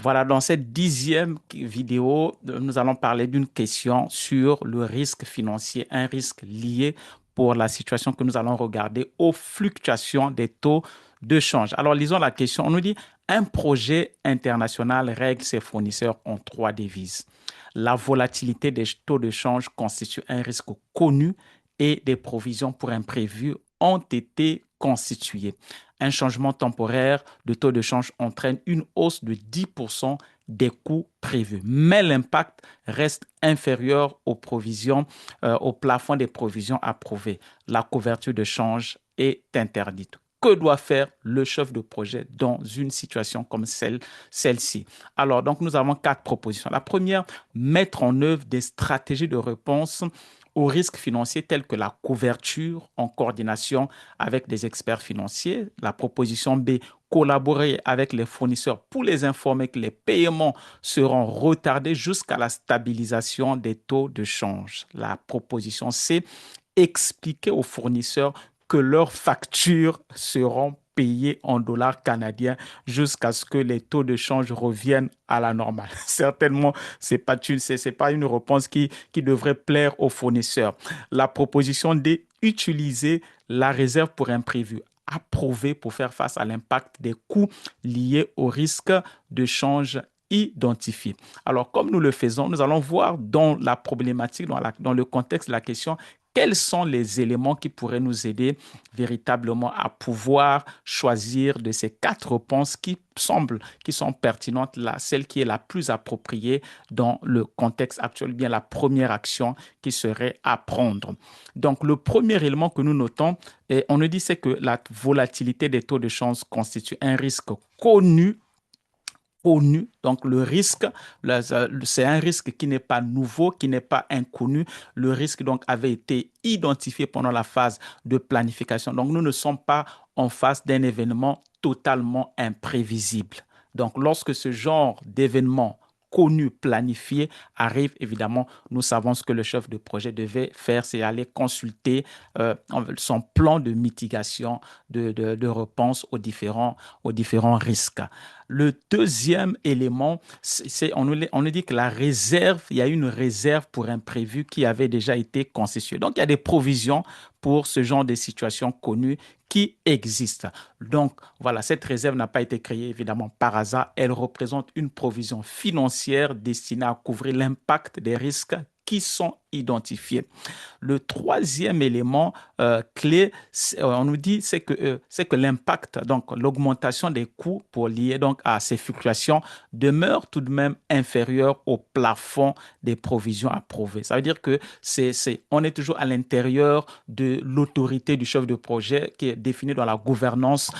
Voilà, dans cette 10e vidéo, nous allons parler d'une question sur le risque financier, un risque lié pour la situation que nous allons regarder aux fluctuations des taux de change. Alors, lisons la question. On nous dit, un projet international règle ses fournisseurs en trois devises. La volatilité des taux de change constitue un risque connu et des provisions pour imprévus ont été constituées. Un changement temporaire de taux de change entraîne une hausse de 10% des coûts prévus. Mais l'impact reste inférieur aux provisions, au plafond des provisions approuvées. La couverture de change est interdite. Que doit faire le chef de projet dans une situation comme celle-ci? Alors, donc, nous avons quatre propositions. La première, mettre en œuvre des stratégies de réponse aux risques financiers tels que la couverture en coordination avec des experts financiers. La proposition B, collaborer avec les fournisseurs pour les informer que les paiements seront retardés jusqu'à la stabilisation des taux de change. La proposition C, expliquer aux fournisseurs que leurs factures seront payées en dollars canadiens jusqu'à ce que les taux de change reviennent à la normale. Certainement, c'est pas une réponse qui devrait plaire aux fournisseurs. La proposition D, utiliser la réserve pour imprévu approuvée pour faire face à l'impact des coûts liés au risque de change identifié. Alors, comme nous le faisons, nous allons voir dans la problématique, dans le contexte de la question, quels sont les éléments qui pourraient nous aider véritablement à pouvoir choisir de ces quatre réponses qui sont pertinentes, celle qui est la plus appropriée dans le contexte actuel, bien la première action qui serait à prendre. Donc, le premier élément que nous notons, et on nous dit, c'est que la volatilité des taux de change constitue un risque connu. Donc, le risque, c'est un risque qui n'est pas nouveau, qui n'est pas inconnu. Le risque, donc, avait été identifié pendant la phase de planification. Donc, nous ne sommes pas en face d'un événement totalement imprévisible. Donc, lorsque ce genre d'événement connu, planifié, arrive, évidemment, nous savons ce que le chef de projet devait faire, c'est aller consulter son plan de mitigation, de réponse aux différents risques. Le deuxième élément, on nous dit que la réserve, il y a une réserve pour imprévu qui avait déjà été constituée. Donc, il y a des provisions pour ce genre de situation connue qui existent. Donc, voilà, cette réserve n'a pas été créée évidemment par hasard. Elle représente une provision financière destinée à couvrir l'impact des risques qui sont identifiés. Le troisième élément clé, on nous dit, c'est que l'impact, donc l'augmentation des coûts pour lier donc à ces fluctuations demeure tout de même inférieur au plafond des provisions approuvées. Ça veut dire que on est toujours à l'intérieur de l'autorité du chef de projet qui est définie dans la gouvernance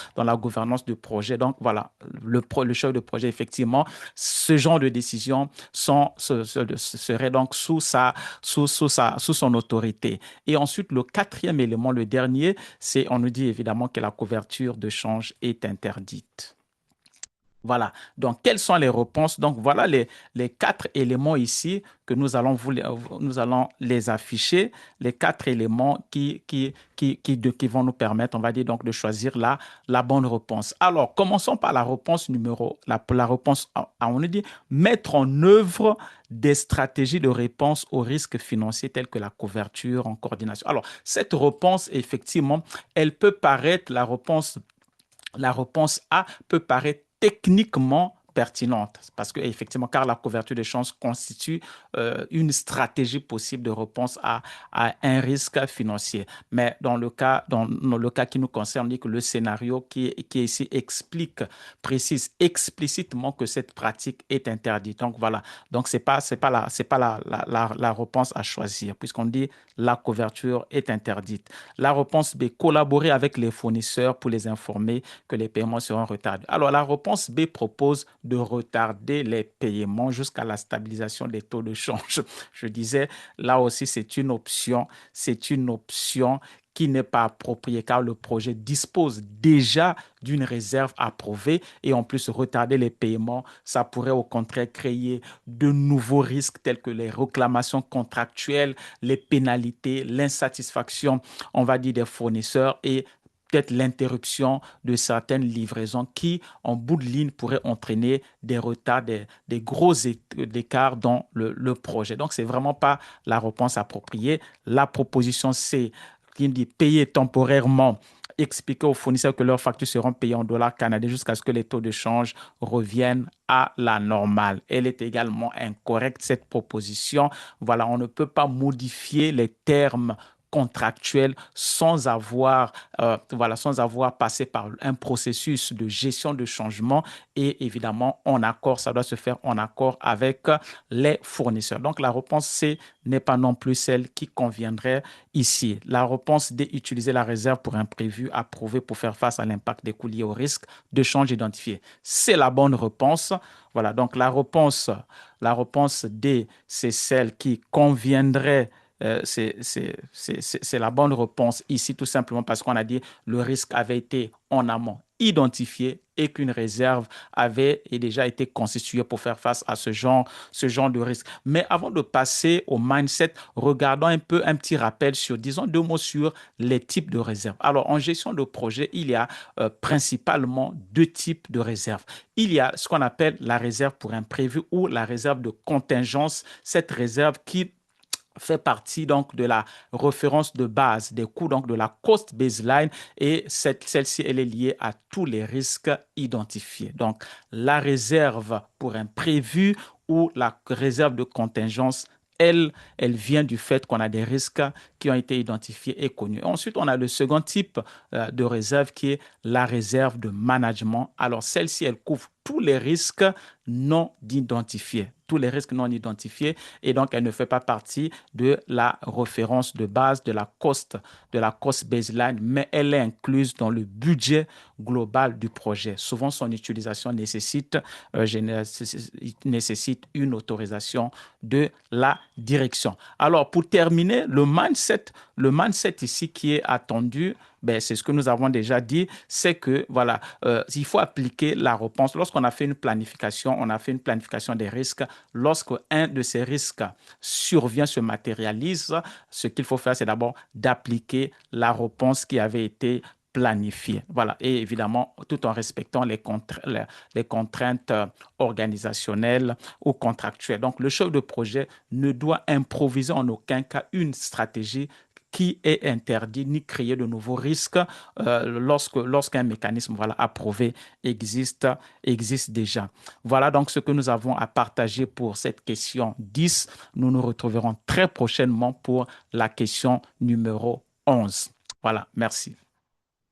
du projet. Donc voilà, le chef de projet, effectivement, ce genre de décision serait donc sous son autorité. Et ensuite, le quatrième élément, le dernier, on nous dit évidemment que la couverture de change est interdite. Voilà. Donc, quelles sont les réponses? Donc, voilà les quatre éléments ici que nous allons les afficher, les quatre éléments qui vont nous permettre, on va dire, donc, de choisir la bonne réponse. Alors, commençons par la réponse A. On nous dit mettre en œuvre des stratégies de réponse aux risques financiers tels que la couverture en coordination. Alors, cette réponse, effectivement, elle peut paraître, la réponse A peut paraître techniquement pertinente parce que effectivement car la couverture des chances constitue une stratégie possible de réponse à un risque financier, mais dans le cas qui nous concerne, on dit que le scénario qui ici précise explicitement que cette pratique est interdite. Donc voilà, donc c'est pas la réponse à choisir puisqu'on dit la couverture est interdite. La réponse B, collaborer avec les fournisseurs pour les informer que les paiements seront retardés. Alors, la réponse B propose de retarder les paiements jusqu'à la stabilisation des taux de change. Je disais, là aussi, c'est une option. C'est une option qui n'est pas appropriée car le projet dispose déjà d'une réserve approuvée et en plus retarder les paiements, ça pourrait au contraire créer de nouveaux risques tels que les réclamations contractuelles, les pénalités, l'insatisfaction, on va dire, des fournisseurs et peut-être l'interruption de certaines livraisons qui, en bout de ligne, pourraient entraîner des retards, des gros écarts dans le projet. Donc, ce n'est vraiment pas la réponse appropriée. La proposition, c'est qui dit payer temporairement, expliquer aux fournisseurs que leurs factures seront payées en dollars canadiens jusqu'à ce que les taux de change reviennent à la normale. Elle est également incorrecte, cette proposition. Voilà, on ne peut pas modifier les termes contractuels sans avoir passé par un processus de gestion de changement et évidemment en accord, ça doit se faire en accord avec les fournisseurs. Donc la réponse C n'est pas non plus celle qui conviendrait ici. La réponse D, utiliser la réserve pour imprévu approuvée pour faire face à l'impact des coûts liés au risque de change identifié. C'est la bonne réponse. Voilà, donc la réponse D, c'est celle qui conviendrait c'est la bonne réponse ici, tout simplement parce qu'on a dit le risque avait été en amont identifié et qu'une réserve avait déjà été constituée pour faire face à ce genre de risque. Mais avant de passer au mindset, regardons un peu un petit rappel disons 2 mots sur les types de réserves. Alors, en gestion de projet, il y a principalement 2 types de réserves. Il y a ce qu'on appelle la réserve pour imprévu ou la réserve de contingence, cette réserve qui fait partie donc de la référence de base des coûts, donc de la cost baseline, et celle-ci, elle est liée à tous les risques identifiés. Donc, la réserve pour imprévu ou la réserve de contingence, elle vient du fait qu'on a des risques qui ont été identifiés et connus. Ensuite, on a le second type de réserve qui est la réserve de management. Alors, celle-ci, elle couvre tous les risques non identifiés. Tous les risques non identifiés et donc elle ne fait pas partie de la référence de base de la cost baseline, mais elle est incluse dans le budget global du projet. Souvent, son utilisation nécessite une autorisation de la direction. Alors, pour terminer, le mindset ici qui est attendu, c'est ce que nous avons déjà dit, c'est que voilà, il faut appliquer la réponse. Lorsqu'on a fait une planification, on a fait une planification des risques. Lorsque un de ces risques survient, se matérialise, ce qu'il faut faire, c'est d'abord d'appliquer la réponse qui avait été planifiée. Voilà. Et évidemment, tout en respectant les contraintes organisationnelles ou contractuelles. Donc, le chef de projet ne doit improviser en aucun cas une stratégie qui est interdit ni créer de nouveaux risques lorsqu'un mécanisme approuvé existe déjà. Voilà donc ce que nous avons à partager pour cette question 10. Nous nous retrouverons très prochainement pour la question numéro 11. Voilà, merci.